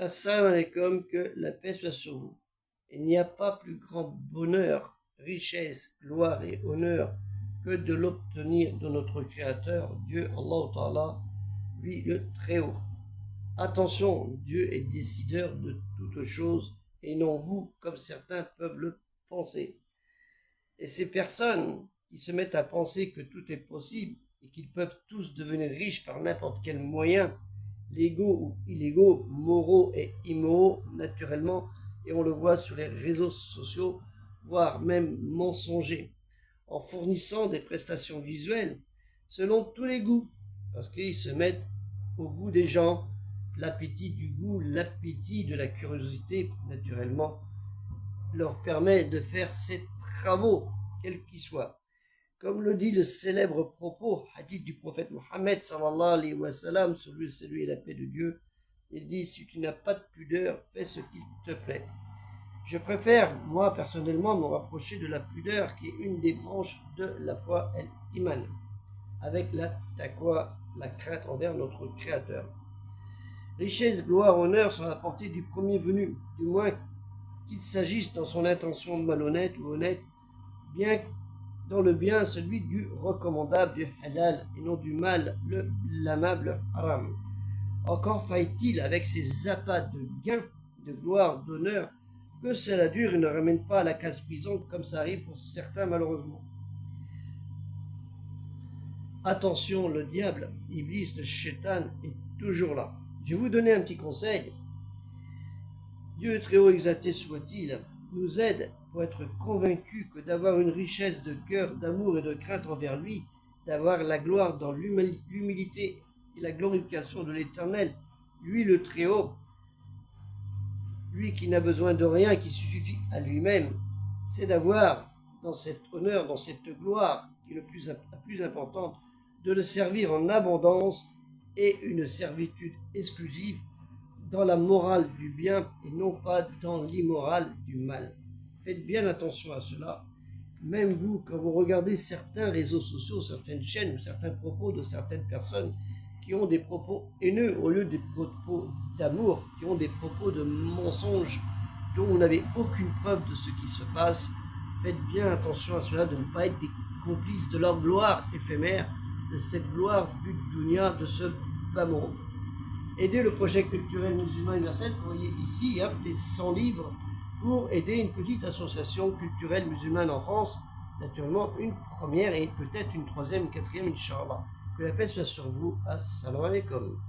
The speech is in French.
Assalamu alaikum, que la paix soit sur vous. Il n'y a pas plus grand bonheur, richesse, gloire et honneur que de l'obtenir de notre Créateur, Dieu Allah Ta'ala, lui le Très-Haut. Attention, Dieu est décideur de toutes choses et non vous, comme certains peuvent le penser. Et ces personnes qui se mettent à penser que tout est possible et qu'ils peuvent tous devenir riches par n'importe quel moyen, légaux ou illégaux, moraux et immoraux, naturellement, et on le voit sur les réseaux sociaux, voire même mensongers, en fournissant des prestations visuelles selon tous les goûts, parce qu'ils se mettent au goût des gens, l'appétit du goût, l'appétit de la curiosité, naturellement, leur permet de faire ces travaux, quels qu'ils soient. Comme le dit le célèbre propos, hadith du prophète Mohammed sallallahu alayhi wa sallam, sur lui, salut et la paix de Dieu, il dit: si tu n'as pas de pudeur, fais ce qu'il te plaît. Je préfère, moi personnellement, me rapprocher de la pudeur, qui est une des branches de la foi el-Iman, avec la taqwa, la crainte envers notre Créateur. Richesse, gloire, honneur sont à la portée du premier venu, du moins qu'il s'agisse dans son intention malhonnête ou honnête, bien dans le bien celui du recommandable, du halal, et non du mal, le blâmable haram. Encore faille-t-il, avec ces appâts de gain, de gloire, d'honneur, que cela dure et ne ramène pas à la case prison, comme ça arrive pour certains malheureusement. Attention, le diable, Iblis, le shaitan, est toujours là. Je vais vous donner un petit conseil. Dieu très haut exalté soit-il, nous aide pour être convaincus que d'avoir une richesse de cœur, d'amour et de crainte envers lui, d'avoir la gloire dans l'humilité et la glorification de l'Éternel, lui le Très-Haut, lui qui n'a besoin de rien, qui se suffit à lui-même, c'est d'avoir dans cet honneur, dans cette gloire, qui est la plus importante, de le servir en abondance et une servitude exclusive dans la morale du bien et non pas dans l'immoral du mal. Faites bien attention à cela. Même vous, quand vous regardez certains réseaux sociaux, certaines chaînes ou certains propos de certaines personnes qui ont des propos haineux au lieu des propos d'amour, qui ont des propos de mensonges dont vous n'avez aucune preuve de ce qui se passe, faites bien attention à cela, de ne pas être des complices de leur gloire éphémère, de cette gloire du dunya, de ce bas monde. Aider le projet culturel musulman universel, vous voyez ici les 100 livres pour aider une petite association culturelle musulmane en France, naturellement une première et peut-être une troisième, une quatrième, Inch'Allah. Que la paix soit sur vous. Assalamu alaikum.